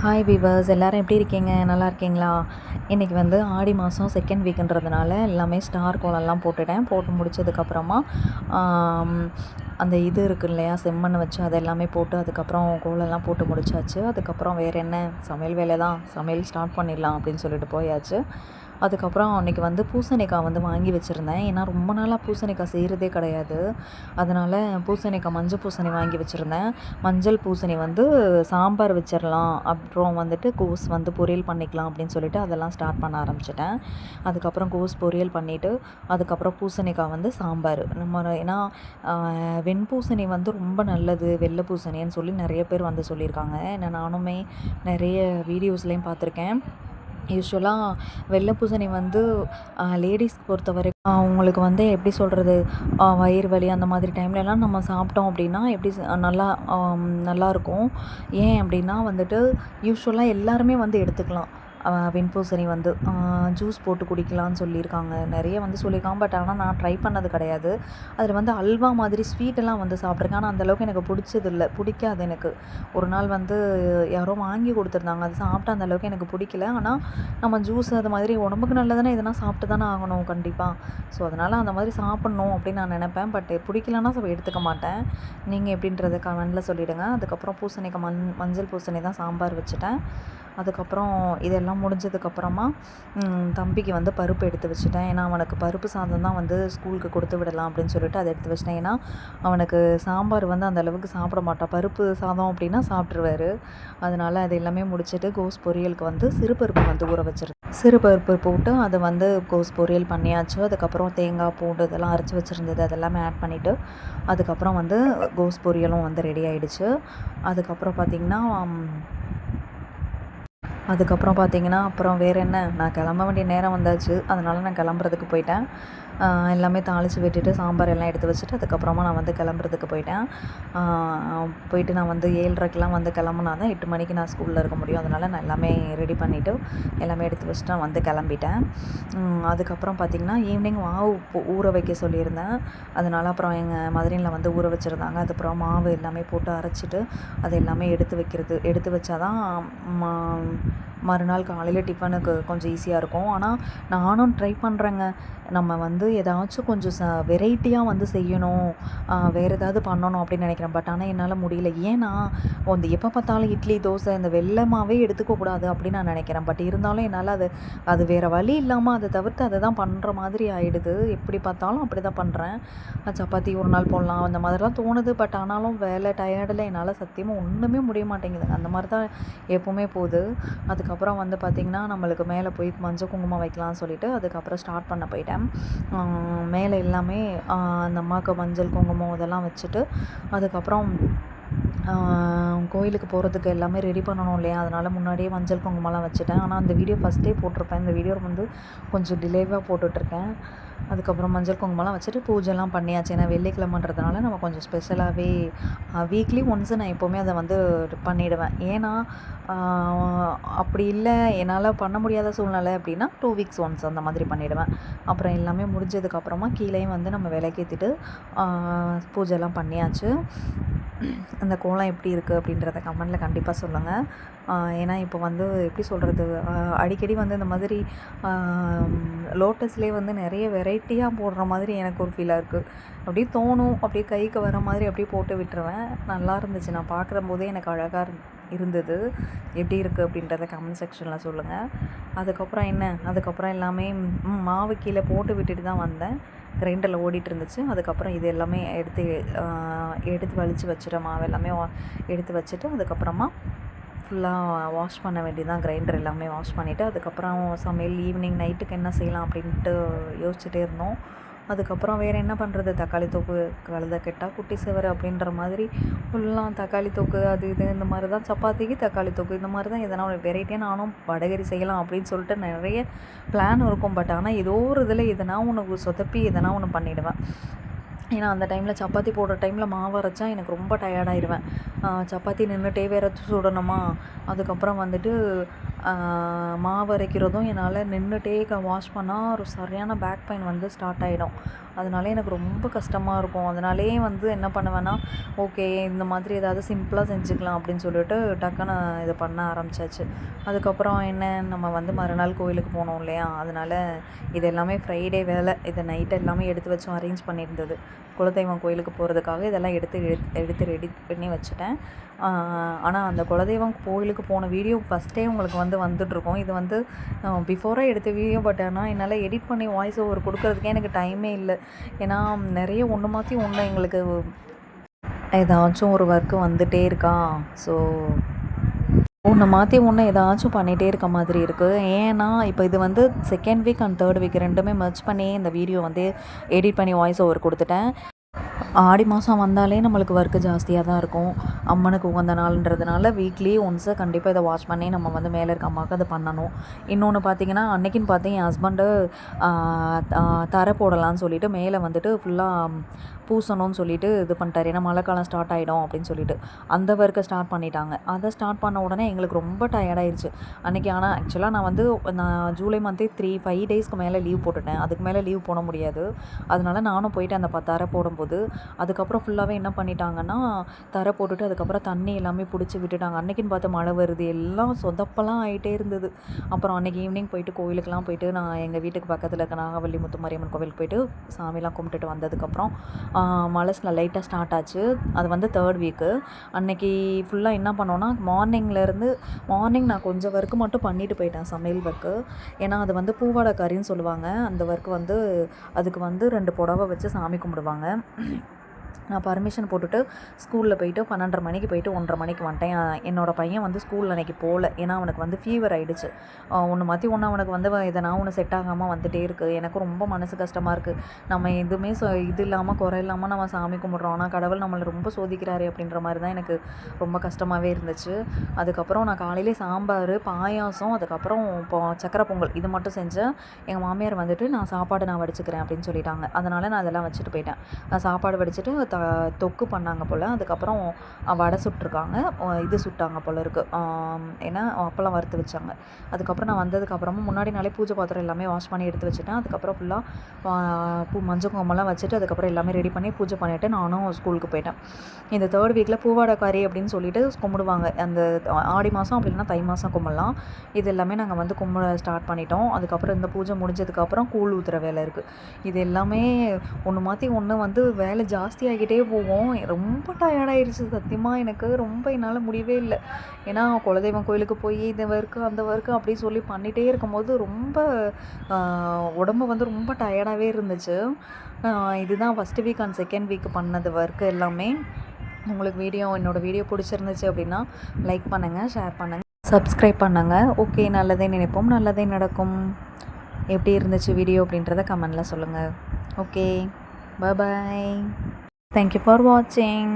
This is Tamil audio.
ஹாய் வீவர்ஸ், எல்லோரும் எப்படி இருக்கீங்க? நல்லா இருக்கீங்களா? இன்றைக்கி வந்து ஆடி மாதம் செகண்ட் வீக்குன்றதுனால எல்லாமே ஸ்டார் கோலம்லாம் போட்டுட்டேன். போட்டு முடித்ததுக்கப்புறமா அந்த இது இருக்குது இல்லையா, செம்மண் வச்சு அது எல்லாமே போட்டு அதுக்கப்புறம் கோலம்லாம் போட்டு முடிச்சாச்சு. அதுக்கப்புறம் வேறு என்ன, சமையல் வேலை தான், சமையல் ஸ்டார்ட் பண்ணிடலாம் அப்படின்னு சொல்லிட்டு போயாச்சு. அதுக்கப்புறம் அன்றைக்கி வந்து பூசணிக்காய் வந்து வாங்கி வச்சுருந்தேன். ஏன்னா ரொம்ப நாளாக பூசணிக்காய் செய்கிறதே கிடையாது. அதனால் பூசணிக்காய் மஞ்சள் பூசணி வாங்கி வச்சுருந்தேன். மஞ்சள் பூசணி வந்து சாம்பார் வச்சிடலாம், அப்புறம் வந்துட்டு கோஸ் வந்து பொரியல் பண்ணிக்கலாம் அப்படின்னு சொல்லிட்டு அதெல்லாம் ஸ்டார்ட் பண்ண ஆரம்பிச்சிட்டேன். அதுக்கப்புறம் கோஸ் பொரியல் பண்ணிவிட்டு அதுக்கப்புறம் பூசணிக்காய் வந்து சாம்பார். ஏன்னா வெண்பூசணி வந்து ரொம்ப நல்லது, வெள்ளை பூசணின்னு சொல்லி நிறைய பேர் வந்து சொல்லியிருக்காங்க. ஏன்னா நானுமே நிறைய வீடியோஸ்லேயும் பார்த்துருக்கேன். யூஸ்வலாக வெள்ளை பூசணி வந்து லேடிஸ்க்கு பொறுத்தவரைக்கும் அவங்களுக்கு வந்து எப்படி சொல்கிறது, வயிறு வலி அந்த மாதிரி டைம்லலாம் நம்ம சாப்பிட்டோம் அப்படின்னா எப்படி நல்லாயிருக்கும். ஏன் அப்படின்னா வந்துட்டு யூஸ்வலாக எல்லாருமே வந்து எடுத்துக்கலாம். வெண்பூசணி வந்து ஜூஸ் போட்டு குடிக்கலான்னு சொல்லியிருக்காங்க, நிறைய வந்து சொல்லியிருக்காங்க. பட் ஆனால் நான் ட்ரை பண்ணது கிடையாது. அதில் வந்து அல்வா மாதிரி ஸ்வீட்டெல்லாம் வந்து சாப்பிட்ருக்கேன். ஆனால் அந்தளவுக்கு எனக்கு பிடிக்காது எனக்கு. ஒரு நாள் வந்து யாரோ வாங்கி கொடுத்துருந்தாங்க, அது சாப்பிட்டு அந்தளவுக்கு எனக்கு பிடிக்கல. ஆனால் நம்ம ஜூஸ் அது மாதிரி உடம்புக்கு நல்லதுன்னா எதனா சாப்பிட்டு தானே ஆகணும் கண்டிப்பாக. ஸோ அதனால் அந்த மாதிரி சாப்பிட்ணும் அப்படின்னு நான் நினப்பேன். பட் பிடிக்கலன்னா எடுத்துக்க மாட்டேன். நீங்கள் எப்படின்றத கமெண்டில் சொல்லிவிடுங்க. அதுக்கப்புறம் பூசணிக்காய் மஞ்சள் பூசணி தான் சாம்பார் வச்சுட்டேன். அதுக்கப்புறம் இதெல்லாம் முடிஞ்சதுக்கப்புறமா தம்பிக்கு வந்து பருப்பு எடுத்து வச்சுட்டேன். ஏன்னா அவனுக்கு பருப்பு சாதம் தான் வந்து ஸ்கூலுக்கு கொடுத்து விடலாம் அப்படின்னு சொல்லிட்டு அதை எடுத்து வச்சிட்டேன். ஏன்னா அவனுக்கு சாம்பார் வந்து அந்தளவுக்கு சாப்பிட மாட்டான். பருப்பு சாதம் அப்படின்னா சாப்பிட்ருவாரு. அதனால் அது எல்லாமே முடிச்சுட்டு கோஸ் பொரியலுக்கு வந்து சிறுபருப்பு வந்து ஊற வச்சிருக்கேன். சிறுபருப்பு போட்டு அதை வந்து கோஸ் பொரியல் பண்ணியாச்சு. அதுக்கப்புறம் தேங்காய் பூண்டு இதெல்லாம் அரைச்சி வச்சுருந்தது அதெல்லாமே ஆட் பண்ணிவிட்டு அதுக்கப்புறம் வந்து கோஸ் பொரியலும் வந்து ரெடி ஆகிடுச்சு. அதுக்கப்புறம் பார்த்திங்கன்னா அப்புறம் வேறு என்ன, நான் கிளம்ப வேண்டிய நேரம் வந்தாச்சு. அதனால் நான் கிளம்புறதுக்கு போயிட்டேன். எல்லாமே தாளித்து விட்டுட்டு சாம்பார் எல்லாம் எடுத்து வச்சுட்டு அதுக்கப்புறமா நான் வந்து கிளம்புறதுக்கு போயிட்டேன். போயிட்டு நான் வந்து 7:30க்கெலாம் வந்து கிளம்புனா தான் 8 மணிக்கு நான் ஸ்கூலில் இருக்க முடியும். அதனால் நான் எல்லாமே ரெடி பண்ணிவிட்டு எல்லாமே எடுத்து வச்சுட்டு நான் வந்து கிளம்பிட்டேன். அதுக்கப்புறம் பார்த்திங்கன்னா ஈவினிங் மாவு ஊற வைக்க சொல்லியிருந்தேன். அதனால் அப்புறம் எங்கள் மதுரையில் வந்து ஊற வச்சுருந்தாங்க. அதுக்கப்புறம் மாவு எல்லாமே போட்டு அரைச்சிட்டு அது எல்லாமே எடுத்து வச்சா தான் மறுநாள் காலையில் டிஃபனுக்கு கொஞ்சம் ஈஸியாக இருக்கும். ஆனால் நானும் ட்ரை பண்ணுறேங்க. நம்ம வந்து ஏதாச்சும் கொஞ்சம் வெரைட்டியாக வந்து செய்யணும், வேறு ஏதாவது பண்ணணும் அப்படின்னு நினைக்கிறேன். பட் ஆனால் என்னால் முடியல. ஏன்னா வந்து எப்போ பார்த்தாலும் இட்லி தோசை இந்த வெல்லமாகவே எடுத்துக்கக்கூடாது அப்படின்னு நான் நினைக்கிறேன். பட் இருந்தாலும் என்னால் அது வேறு வழி இல்லாமல் அதை தவிர்த்து அதை தான் பண்ணுற மாதிரி ஆகிடுது. எப்படி பார்த்தாலும் அப்படி தான் பண்ணுறேன். சப்பாத்தி ஒரு நாள் போடலாம் அந்த மாதிரிலாம் தோணுது. பட் ஆனாலும் வேலை டயர்டில் என்னால் சத்தியமாக ஒன்றுமே முடிய மாட்டேங்குதுங்க. அந்த மாதிரி தான் எப்போவுமே போகுது. அதுக்கப்புறம் வந்து பார்த்திங்கன்னா நம்மளுக்கு மேலே போய் மஞ்சள் குங்குமம் வைக்கலாம்னு சொல்லிவிட்டு அதுக்கப்புறம் ஸ்டார்ட் பண்ண போயிட்டேன். மேலே எல்லாமே அந்த அம்மாவுக்கு மஞ்சள் குங்குமம் இதெல்லாம் வச்சுட்டு அதுக்கப்புறம் கோயிலுக்கு போகிறதுக்கு எல்லாமே ரெடி பண்ணணும் இல்லையா, அதனால் முன்னாடியே மஞ்சள் குங்குமம்லாம் வச்சுட்டேன். ஆனால் அந்த வீடியோ ஃபஸ்ட்டே போட்டிருப்பேன். இந்த வீடியோ வந்து கொஞ்சம் டிலேவாக போட்டுட்ருக்கேன். அதுக்கப்புறம் மஞ்சள் குங்குமம்லாம் வச்சுட்டு பூஜைலாம் பண்ணியாச்சு. ஏன்னா வெள்ளிக்கிழமைன்றதுனால நம்ம கொஞ்சம் ஸ்பெஷலாகவே வீக்லி ஒன்ஸு நான் எப்போவுமே அதை வந்து பண்ணிவிடுவேன். ஏன்னா அப்படி இல்லை என்னால் பண்ண முடியாத சூழ்நிலை அப்படின்னா 2 வீக்ஸ் ஒன்ஸ் அந்த மாதிரி பண்ணிவிடுவேன். அப்புறம் எல்லாமே முடிஞ்சதுக்கப்புறமா கீழேயும் வந்து நம்ம விளக்கேற்றிட்டு பூஜைலாம் பண்ணியாச்சு. அந்த கோலம் எப்படி இருக்குது அப்படின்றத கமெண்டில் கண்டிப்பாக சொல்லுங்கள். ஏன்னா இப்போ வந்து எப்படி சொல்கிறது, அடிக்கடி வந்து இந்த மாதிரி லோட்டஸ்லேயே வந்து நிறைய வெரைட்டியாக போடுற மாதிரி எனக்கு ஒரு ஃபீலாக இருக்குது. அப்படியே தோணும், அப்படியே கைக்கு வர மாதிரி அப்படியே போட்டு விட்டுருவேன். நல்லா இருந்துச்சு, நான் பார்க்குற போதே எனக்கு அழகாக இருந்தது. எப்படி இருக்குது அப்படின்றத கமெண்ட் செக்ஷனில் சொல்லுங்கள். அதுக்கப்புறம் எல்லாமே மாவு கீழே போட்டு விட்டுட்டு தான் வந்தேன். கிரைண்டரில் ஓடிட்டு இருந்துச்சு. அதுக்கப்புறம் இது எல்லாமே எடுத்து வலித்து வச்சுட்டேன். மாவு எல்லாமே எடுத்து வச்சுட்டு அதுக்கப்புறமா ஃபுல்லாக வாஷ் பண்ண வேண்டியதான். கிரைண்டர் எல்லாமே வாஷ் பண்ணிவிட்டு அதுக்கப்புறம் சமையல் ஈவினிங் நைட்டுக்கு என்ன செய்யலாம் அப்படின்ட்டு யோசிச்சுட்டே இருந்தோம். அதுக்கப்புறம் வேறு என்ன பண்ணுறது, தக்காளி தொக்கு கழுத கெட்டால் குட்டி சுவர் அப்படின்ற மாதிரி ஃபுல்லாக தக்காளி தொக்கு அது இது இந்த மாதிரி தான். சப்பாத்திக்கு தக்காளி தொக்கு இந்த மாதிரி தான் எதனா ஒரு வெரைட்டியாக நானும் வடகரி செய்யலாம் அப்படின்னு சொல்லிட்டு நிறைய பிளான் இருக்கும். பட் ஆனால் ஏதோ ஒரு இதில் எதனா ஒன்று சொதப்பி எதனா ஒன்று பண்ணிவிடுவேன். ஏன்னா அந்த டைமில் சப்பாத்தி போடுற டைமில் மாவு அரைச்சா எனக்கு ரொம்ப டயர்டாயிருவேன். சப்பாத்தி நின்றுட்டே வேற சுடணுமா, அதுக்கப்புறம் வந்துட்டு மாவு அரைக்கிறதும் என்னால் நின்றுட்டே வாஷ் பண்ணால் ஒரு சரியான பேக் பெயின் வந்து ஸ்டார்ட் ஆகிடும். அதனால எனக்கு ரொம்ப கஷ்டமாக இருக்கும். அதனாலேயே வந்து என்ன பண்ணுவேன்னா, ஓகே இந்த மாதிரி ஏதாவது சிம்பிளாக செஞ்சுக்கலாம் அப்படின்னு சொல்லிட்டு டக்குன்னு இதை பண்ண ஆரம்பிச்சாச்சு. அதுக்கப்புறம் என்ன, நம்ம வந்து மறுநாள் கோயிலுக்கு போனோம் இல்லையா, அதனால் இது எல்லாமே ஃப்ரைடே வேலை. இதை நைட்டு எல்லாமே எடுத்து வச்சு அரேஞ்ச் பண்ணியிருந்தது. குலதெய்வம் கோயிலுக்கு போகிறதுக்காக இதெல்லாம் எடுத்து ரெடி பண்ணி வச்சுட்டேன். ஆனால் அந்த குலதெய்வம் கோயிலுக்கு போன வீடியோ ஃபஸ்ட்டே உங்களுக்கு வந்துட்டுருக்கும். இது வந்து பிஃபோராக எடுத்த வீடியோ. பட் ஆனால் என்னால் எடிட் பண்ணி வாய்ஸ் ஓவர் கொடுக்கறதுக்கே எனக்கு டைமே இல்லை. ஏன்னா நிறைய ஒன்று மாற்றி ஒன்று எங்களுக்கு ஏதாச்சும் ஒரு ஒர்க்கு வந்துகிட்டே இருக்கா. ஸோ ஒன்று மாற்றி ஒன்று ஏதாச்சும் பண்ணிகிட்டே இருக்க மாதிரி இருக்குது. ஏன்னா இப்போ இது வந்து second week and third week ரெண்டுமே மெர்ஜ் பண்ணி இந்த வீடியோ வந்து எடிட் பண்ணி வாய்ஸ் ஓவர் கொடுத்துட்டேன். ஆடி மாதம் வந்தாலே நம்மளுக்கு ஒர்க்கு ஜாஸ்தியாக தான் இருக்கும். அம்மனுக்கு உகந்த நாள்ன்றதுனால வீக்லி ஒன்ஸு கண்டிப்பாக இதை வாஷ் பண்ணி நம்ம வந்து மேலே இருக்க அம்மாவுக்கு அதை பண்ணணும். இன்னொன்று பார்த்திங்கன்னா, அன்றைக்கின்னு பார்த்து என் ஹஸ்பண்டு தரை போடலான்னு சொல்லிவிட்டு மேலே வந்துட்டு ஃபுல்லாக பூசணும்னு சொல்லிட்டு இது பண்ணிட்டார். ஏன்னா மழை காலம் ஸ்டார்ட் ஆகிடும் அப்படின்னு சொல்லிட்டு அந்த ஒர்க்கை ஸ்டார்ட் பண்ணிட்டாங்க. அதை ஸ்டார்ட் பண்ண உடனே எங்களுக்கு ரொம்ப டயர்டாயிருச்சு அன்றைக்கி. ஆனால் ஆக்சுவலாக நான் ஜூலை மந்த்தே 5 டேஸ்க்கு மேலே லீவ் போட்டுட்டேன். அதுக்கு மேலே லீவ் போட முடியாது. அதனால நானும் போயிட்டு அந்த தரை போடும்போது அதுக்கப்புறம் ஃபுல்லாகவே என்ன பண்ணிட்டாங்கன்னா, தரை போட்டுட்டு அதுக்கப்புறம் தண்ணி எல்லாமே பிடிச்சி விட்டுட்டாங்க. அன்றைக்கின்னு பார்த்து மழை வருது, எல்லாம் சொதப்பெல்லாம் ஆகிட்டே இருந்தது. அப்புறம் அன்றைக்கி ஈவினிங் போயிட்டு கோயிலுக்கெலாம் போயிட்டு நான் எங்கள் வீட்டுக்கு பக்கத்தில் இருக்க நாகவல்லி முத்துமாரியம்மன் கோவிலுக்கு போயிட்டு சாமிலாம் கும்பிட்டுட்டு வந்ததுக்கப்புறம் மழை லைட்டாக ஸ்டார்ட் ஆச்சு. அது வந்து தேர்ட் வீக்கு. அன்றைக்கி ஃபுல்லாக என்ன பண்ணோன்னா, மார்னிங் நான் கொஞ்சம் ஒர்க்கு மட்டும் பண்ணிவிட்டு போயிட்டேன், சமையல் ஒர்க்கு. ஏன்னா அது வந்து பூவாடை கறின்னு சொல்லுவாங்க. அந்த ஒர்க்கு வந்து அதுக்கு வந்து 2 புடவை வச்சு சாமி கும்பிடுவாங்க. நான் பர்மிஷன் போட்டுட்டு ஸ்கூலில் போயிட்டு 12:30 மணிக்கு போயிட்டு 1:30 மணிக்கு வந்துட்டேன். என்னோடய பையன் வந்து ஸ்கூலில் அன்றைக்கி போகல. ஏன்னா அவனுக்கு வந்து ஃபீவர் ஆகிடுச்சு. ஒன்று மாற்றி ஒன்று அவனுக்கு வந்து எதனா ஒன்று செட் ஆகாமல் வந்துகிட்டே இருக்குது. எனக்கும் ரொம்ப மனசு கஷ்டமாக இருக்குது. நம்ம எதுவுமே இது இல்லாமல் குறை இல்லாமல் நம்ம சாமி கும்பிட்றோம். ஆனால் கடவுள் நம்மளை ரொம்ப சோதிக்கிறாரு அப்படின்ற மாதிரி தான் எனக்கு ரொம்ப கஷ்டமாகவே இருந்துச்சு. அதுக்கப்புறம் நான் காலையிலே சாம்பார், பாயாசம், அதுக்கப்புறம் சக்கரை பொங்கல் இது மட்டும் செஞ்சேன். எங்கள் மாமியார் வந்துட்டு நான் சாப்பாடு வடிச்சுக்கிறேன் அப்படின்னு சொல்லிட்டாங்க. அதனால் நான் அதெல்லாம் வச்சுட்டு போயிட்டேன். நான் சாப்பாடு வடிச்சிட்டு தொக்கு பண்ணாங்க போல். அதுக்கப்புறம் வடை சுட்டிருக்காங்க, இது சுட்டாங்க போல் இருக்குது. ஏன்னா அப்பளம் வறுத்து வச்சாங்க. அதுக்கப்புறம் நான் வந்ததுக்கப்புறமா முன்னாடி நாளே பூஜை பாத்திரம் எல்லாமே வாஷ் பண்ணி எடுத்து வச்சுட்டேன். அதுக்கப்புறம் ஃபுல்லாக மஞ்சள் குங்குமம்லாம் வச்சுட்டு அதுக்கப்புறம் எல்லாமே ரெடி பண்ணி பூஜை பண்ணிவிட்டு நானும் ஸ்கூலுக்கு போயிட்டேன். இந்த தேர்ட் வீக்கில் பூவாடை கறி அப்படின்னு சொல்லிட்டு கும்பிடுவாங்க. அந்த ஆடி மாதம் அப்படி இல்லைன்னா தை மாதம் கும்பிடலாம். இது எல்லாமே நாங்கள் வந்து கும்பிட ஸ்டார்ட் பண்ணிட்டோம். அதுக்கப்புறம் இந்த பூஜை முடிஞ்சதுக்கப்புறம் கூழ் ஊற்றுற வேலை இருக்குது. இது எல்லாமே ஒன்று மாற்றி ஒன்று வந்து வேலை ஜாஸ்தியாகிட்டே போவோம். ரொம்ப டயர்டாயிருச்சு சத்தியமாக. எனக்கு ரொம்ப என்னால் முடியவே இல்லை. ஏன்னா குலதெய்வம் கோயிலுக்கு போய் இந்த ஒர்க்கு அந்த ஒர்க்கு அப்படி சொல்லி பண்ணிகிட்டே இருக்கும்போது ரொம்ப உடம்பு வந்து ரொம்ப டயர்டாகவே இருந்துச்சு. இதுதான் first week and second week பண்ணது ஒர்க்கு எல்லாமே. உங்களுக்கு என்னோடய வீடியோ பிடிச்சிருந்துச்சு அப்படின்னா லைக் பண்ணுங்கள், ஷேர் பண்ணுங்கள், சப்ஸ்கிரைப் பண்ணுங்கள். ஓகே, நல்லதே நினைப்போம், நல்லதே நடக்கும். எப்படி இருந்துச்சு வீடியோ அப்படின்றத கமெண்டில் சொல்லுங்கள். Okay, bye bye. Thank you for watching.